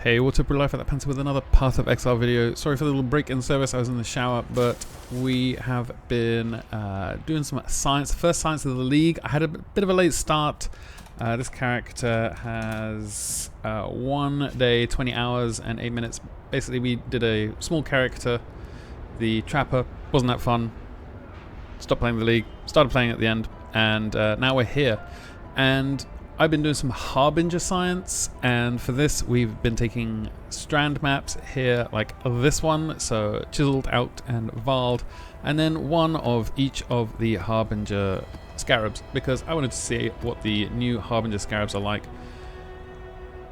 Hey, what's up, Life Without Pants with another Path of Exile video. Sorry for the little break in service, I was in the shower, but we have been doing some science, first science of the league. I had a bit of a late start. This character has 1 day, 20 hours and 8 minutes. Basically, we did a small character, the Trapper. Wasn't that fun. Stopped playing the league, started playing at the end, and now we're here. And I've been doing some Harbinger science, and for this we've been taking strand maps here like this one, so chiseled out and varled, and then one of each of the Harbinger scarabs, because I wanted to see what the new Harbinger scarabs are like.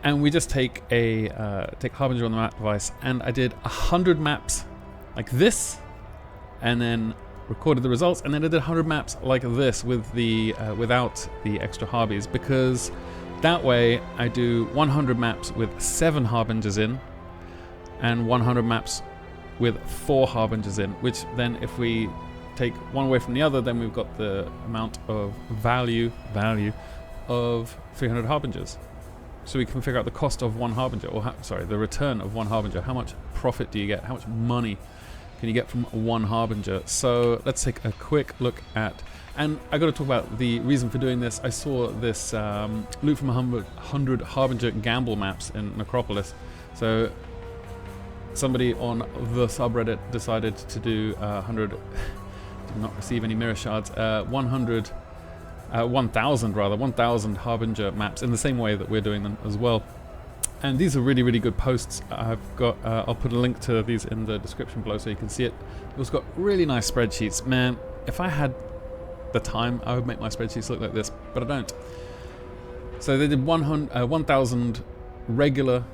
And we just take Harbinger on the map device, and I did 100 maps like this, and then recorded the results, and then I did 100 maps like this with the without the extra Harbies, because that way I do 100 maps with 7 Harbingers in and 100 maps with 4 Harbingers in, which then if we take one away from the other, then we've got the amount of value of 300 Harbingers. So we can figure out the cost of one Harbinger, or the return of one Harbinger. How much profit do you get? How much money can you get from one Harbinger? So let's take a quick look at, and I got to talk about the reason for doing this. I saw this loot from 100 Harbinger gamble maps in Necropolis. So somebody on the subreddit decided to do 100, did not receive any mirror shards, 1,000 Harbinger maps in the same way that we're doing them as well. And these are really, really good posts. I've got, I'll put a link to these in the description below so you can see it. It's also got really nice spreadsheets. Man, if I had the time, I would make my spreadsheets look like this, but I don't. So they did 1,000 regular,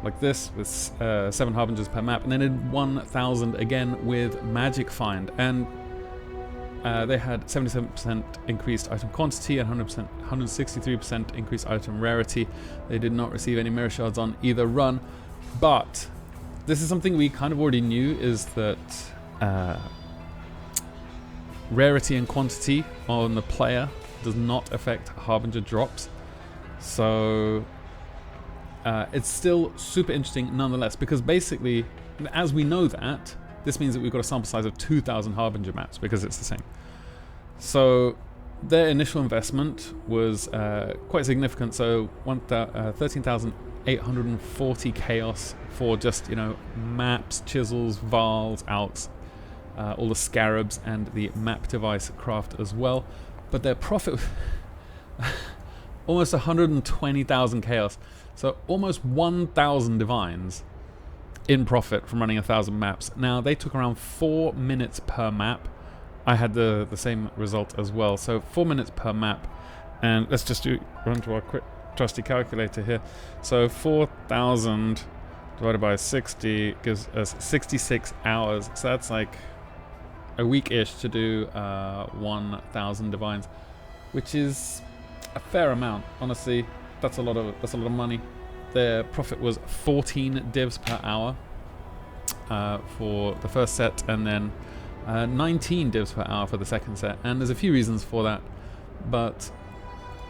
like this, with 7 Harbingers per map, and then did 1,000 again with Magic Find. And they had 77% increased item quantity and 163% increased item rarity. They did not receive any mirror shards on either run, but this is something we kind of already knew, is that rarity and quantity on the player does not affect Harbinger drops. So it's still super interesting nonetheless, because basically, as we know that, this means that we've got a sample size of 2,000 Harbinger maps, because it's the same. So their initial investment was quite significant. So 13,840 chaos for just, you know, maps, chisels, varls, alks, all the scarabs, and the map device craft as well. But their profit almost 120,000 chaos. So almost 1,000 divines in profit from running 1,000 maps. Now they took around 4 minutes per map. I had the same result as well. So 4 minutes per map, and let's just run to our quick trusty calculator here. So 4,000 divided by 60 gives us 66 hours. So that's like a week-ish to do 1,000 divines, which is a fair amount. Honestly, that's a lot of money. Their profit was 14 divs per hour for the first set, and then 19 divs per hour for the second set. And there's a few reasons for that, but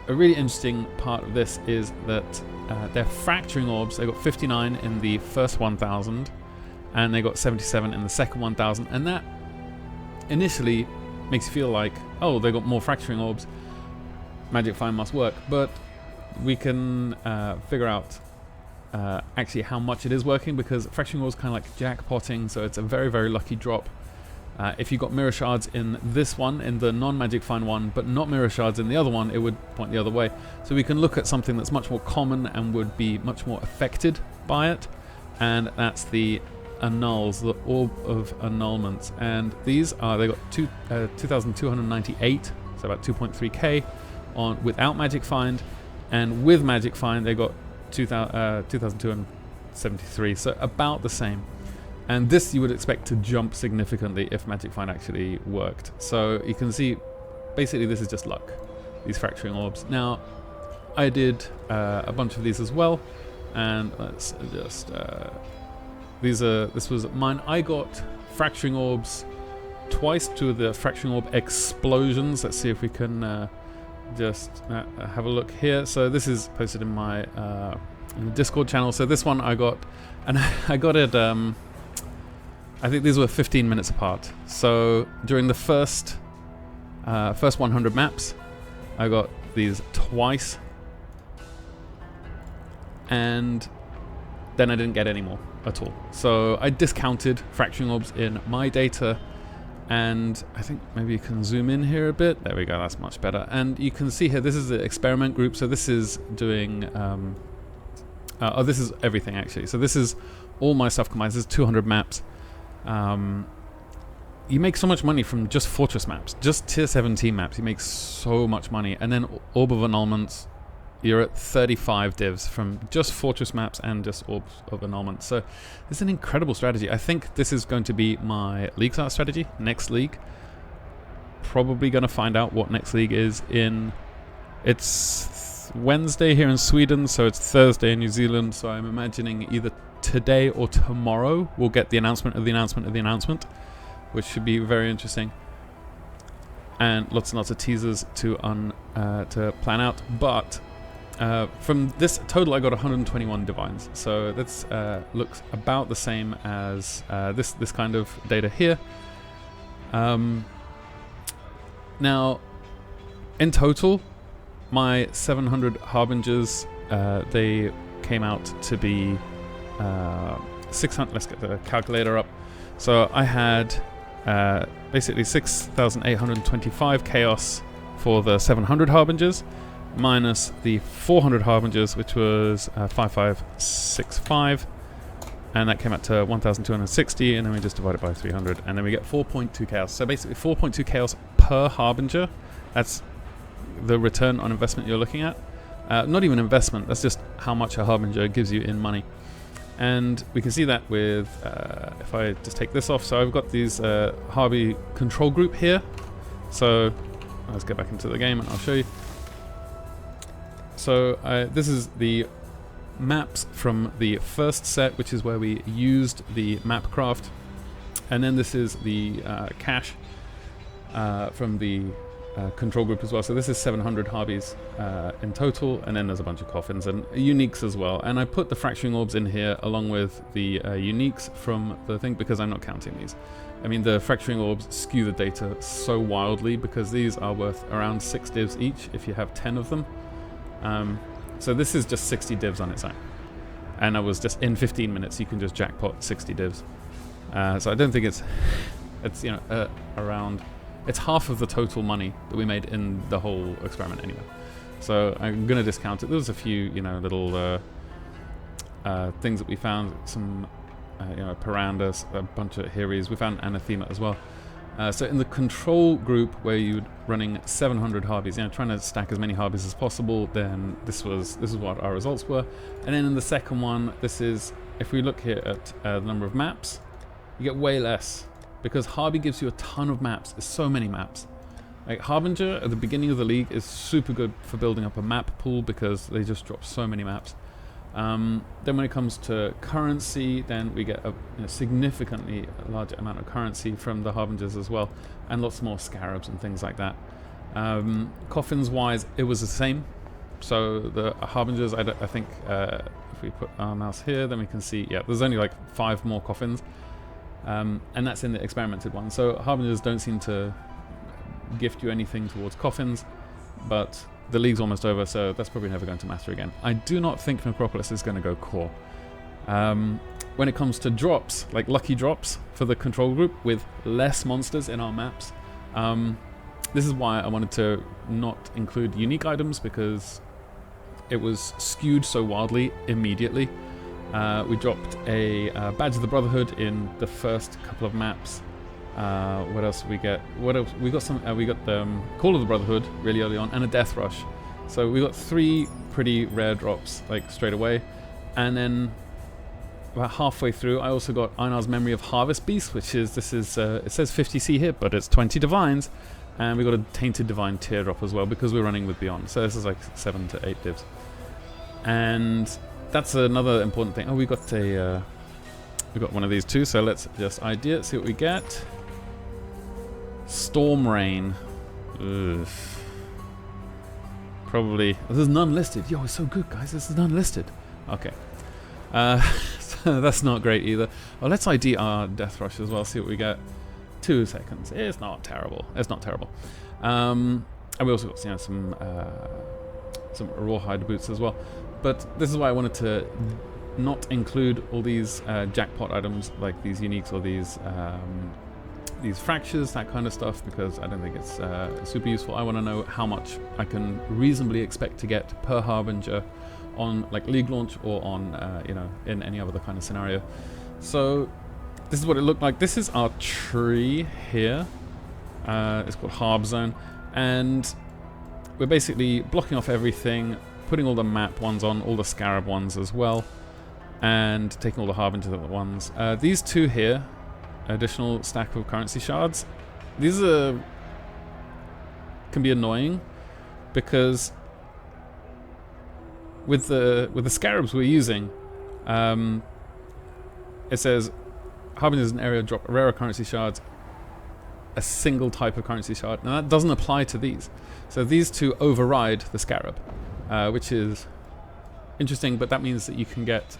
a really interesting part of this is that their fracturing orbs, they got 59 in the first 1,000, and they got 77 in the second 1,000, and that initially makes you feel like, oh, they got more fracturing orbs, Magic Find must work. But we can figure out actually how much it is working, because fracturing orbs kind of like jackpotting, so it's a very, very lucky drop. If you got mirror shards in this one, in the non-Magic Find one, but not mirror shards in the other one, it would point the other way. So we can look at something that's much more common and would be much more affected by it, and that's the annuls, the orb of annulments. And these are, they got 2,298, so about 2.3k on without Magic Find, and with Magic Find they got 2,273, so about the same. And this you would expect to jump significantly if Magic Find actually worked. So you can see, basically this is just luck, these fracturing orbs. Now, I did a bunch of these as well, and let's just, this was mine. I got fracturing orbs twice to the fracturing orb explosions. Let's see if we can just have a look here. So this is posted in my in the Discord channel. So this one I got, and I got it, I think these were 15 minutes apart. So during the first 100 maps, I got these twice, and then I didn't get any more at all. So I discounted fracturing orbs in my data, and I think maybe you can zoom in here a bit. There we go, that's much better. And you can see here, this is the experiment group. So this is doing, oh, this is everything actually. So this is all my stuff combined. This is 200 maps. You make so much money from just fortress maps, just tier 17 maps. You make so much money, and then orb of annulments, you're at 35 divs from just fortress maps and just orbs of annulment. So it's an incredible strategy. I think this is going to be my league start strategy next league. Probably going to find out what next league is in. It's Wednesday here in Sweden, so it's Thursday in New Zealand. So I'm imagining either today or tomorrow we'll get the announcement of the announcement of the announcement, which should be very interesting, and lots of teasers to plan out. But from this total, I got 121 divines, so that's looks about the same as this kind of data here. Now, in total, my 700 harbingers, they came out to be 600. Let's get the calculator up. So I had basically 6,825 chaos for the 700 harbingers, minus the 400 harbingers, which was 5565, and that came out to 1,260, and then we just divide it by 300, and then we get 4.2 chaos. So basically 4.2 chaos per harbinger. That's the return on investment you're looking at. Not even investment, that's just how much a harbinger gives you in money. And we can see that with, if I just take this off, so I've got these Harby control group here. So let's get back into the game and I'll show you. So this is the maps from the first set, which is where we used the map craft. And then this is the cache from the control group as well. So this is 700 Harbies in total, and then there's a bunch of coffins and uniques as well. And I put the fracturing orbs in here along with the uniques from the thing, because I'm not counting these. I mean, the fracturing orbs skew the data so wildly, because these are worth around 6 divs each if you have 10 of them. So this is just 60 divs on its own, and I was just in 15 minutes you can just jackpot 60 divs. So I don't think it's you know around. It's half of the total money that we made in the whole experiment anyway. So I'm going to discount it. There was a few, you know, little things that we found. Some, you know, Pirandas, a bunch of Heres. We found Anathema as well. So in the control group, where you're running 700 Harbies, you know, trying to stack as many Harbies as possible, then this is what our results were. And then in the second one, this is, if we look here at the number of maps, you get way less. Because Harby gives you a ton of maps. There's so many maps. Like Harbinger at the beginning of the league is super good for building up a map pool, because they just drop so many maps. Then when it comes to currency, then we get a significantly larger amount of currency from the Harbingers as well, and lots more scarabs and things like that. Coffins wise, it was the same. So the Harbingers, I think if we put our mouse here, then we can see, yeah, there's only like 5 more coffins. And that's in the experimented one. So Harbingers don't seem to gift you anything towards coffins, but the league's almost over, so that's probably never going to matter again. I do not think Necropolis is going to go core. When it comes to drops, like lucky drops for the control group with less monsters in our maps, this is why I wanted to not include unique items, because it was skewed so wildly immediately. We dropped a Badge of the Brotherhood in the first couple of maps. What else did we get? What else? We got some. We got the Call of the Brotherhood really early on, and a Death Rush. So we got 3 pretty rare drops like straight away, and then about halfway through, I also got Einar's Memory of Harvest Beast, which is it says 50C here, but it's 20 divines, and we got a Tainted Divine Teardrop as well, because we're running with Beyond. So this is like 7 to 8 divs, and that's another important thing. Oh, we got one of these too. So let's just idea it, see what we get. Storm Rain. Ugh. Probably. Oh, there's none listed. Yo, it's so good, guys. This is none listed. Okay. So that's not great either. Well, let's ID our Death Rush as well, see what we get. 2 seconds. It's not terrible. It's not terrible. And we also got some rawhide boots as well. But this is why I wanted to not include all these jackpot items, like these uniques or these fractures, that kind of stuff, because I don't think it's super useful. I want to know how much I can reasonably expect to get per Harbinger on like League launch or on in any other kind of scenario. So this is what it looked like. This is our tree here. It's called Harb Zone, and we're basically blocking off everything, putting all the map ones on, all the scarab ones as well, and taking all the Harbinger ones. These two here, additional stack of currency shards. These can be annoying because with the scarabs we're using, it says Harbingers in area drop rarer currency shards, a single type of currency shard. Now that doesn't apply to these. So these two override the scarab, which is interesting, but that means that you can get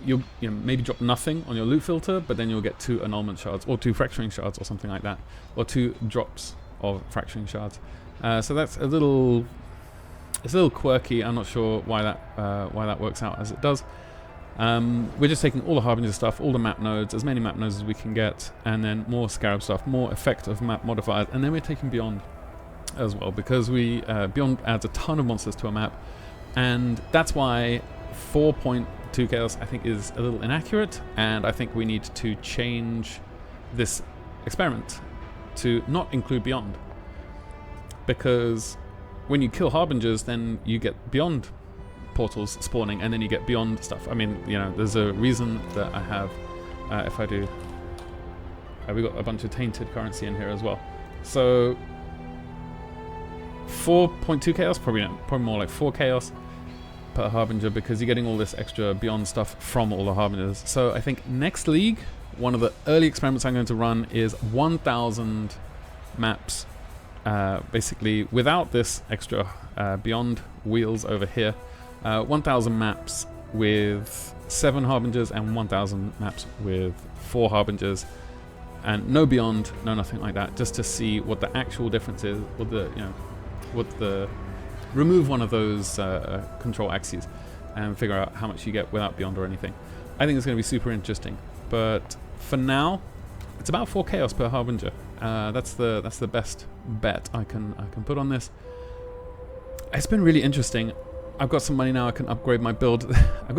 you'll maybe drop nothing on your loot filter, but then you'll get 2 annulment shards or 2 fracturing shards or something like that, or 2 drops of fracturing shards. So that's a little quirky. I'm not sure why that works out as it does. We're just taking all the Harbinger stuff, all the map nodes, as many map nodes as we can get, and then more scarab stuff, more effective map modifiers, and then we're taking Beyond as well, because Beyond adds a ton of monsters to a map, and that's why 4.2 chaos I think is a little inaccurate, and I think we need to change this experiment to not include Beyond, because when you kill Harbingers, then you get Beyond portals spawning, and then you get Beyond stuff. I mean, there's a reason that I have, if I do, we got a bunch of tainted currency in here as well. So 4.2 chaos, probably more like 4 chaos per Harbinger, because you're getting all this extra Beyond stuff from all the Harbingers. So I think next League, one of the early experiments I'm going to run is 1,000 maps, basically without this extra Beyond wheels over here. 1,000 maps with 7 Harbingers and 1,000 maps with 4 Harbingers, and no Beyond, no nothing like that, just to see what the actual difference is, remove one of those control axes and figure out how much you get without Beyond or anything. I think it's going to be super interesting, but for now, it's about 4 chaos per Harbinger. That's the best bet I can put on this. It's been really interesting. I've got some money now. I can upgrade my build. I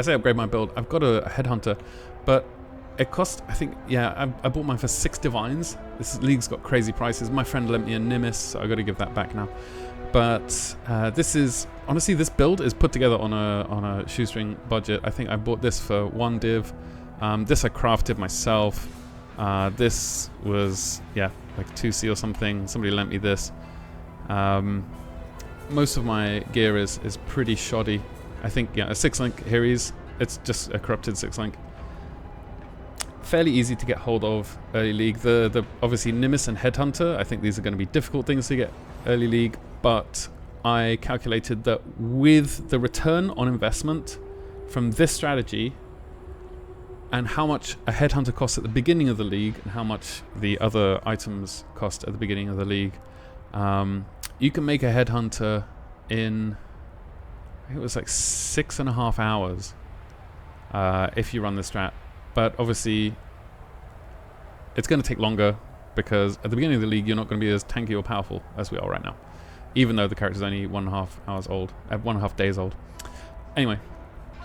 say upgrade my build. I've got a headhunter, but it cost, I think, I bought mine for 6 divines. This league's got crazy prices. My friend lent me a Nimbus, so I got to give that back now. But this is honestly, this build is put together on a shoestring budget. I think I bought this for 1 div. This I crafted myself. This was like 2C or something. Somebody lent me this. Most of my gear is pretty shoddy. I think a 6-link Heres. It's just a corrupted 6-link. Fairly easy to get hold of early league. The obviously Nimbus and Headhunter, I think these are going to be difficult things to get early league, but I calculated that with the return on investment from this strategy and how much a Headhunter costs at the beginning of the league and how much the other items cost at the beginning of the league, you can make a Headhunter in, I think it was like 6.5 hours if you run the strat. But obviously, it's going to take longer because at the beginning of the league, you're not going to be as tanky or powerful as we are right now, even though the character's only 1.5 hours old, 1.5 days old. Anyway,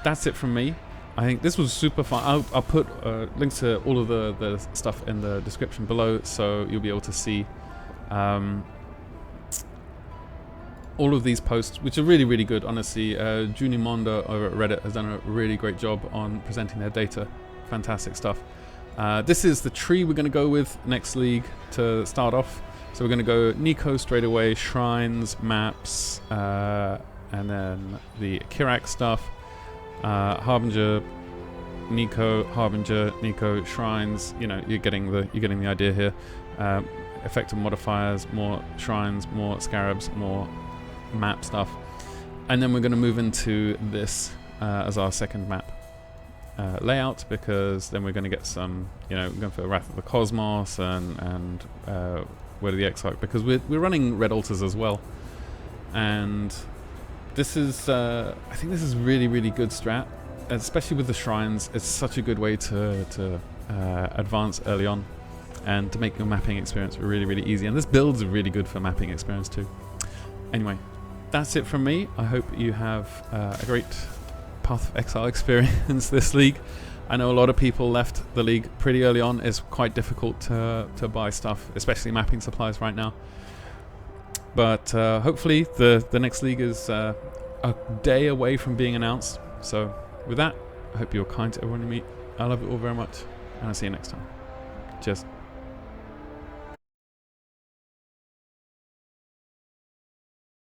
that's it from me. I think this was super fun. I'll put links to all of the stuff in the description below, so you'll be able to see all of these posts, which are really, really good, honestly. Junimonda over at Reddit has done a really great job on presenting their data. Fantastic stuff. This is the tree we're going to go with next league to start off. So we're going to go Nico straight away, shrines, maps, and then the Kirak stuff. Harbinger, Nico, Harbinger, Nico, shrines. You're getting the idea here. Effective modifiers, more shrines, more scarabs, more map stuff. And then we're going to move into this as our second map layout, because then we're going to get some, we're going for Wrath of the Cosmos and Word of the Exarch, because we're running red altars as well. And this is, I think this is really, really good strat, especially with the shrines. It's such a good way to advance early on and to make your mapping experience really, really easy. And this build's really good for mapping experience too. Anyway, that's it from me. I hope you have a great Path of Exile experience this league. I know a lot of people left the league pretty early on. It's quite difficult to buy stuff, especially mapping supplies right now. But hopefully the next league is a day away from being announced. So with that, I hope you're kind to everyone you meet. I love you all very much, and I'll see you next time. Cheers.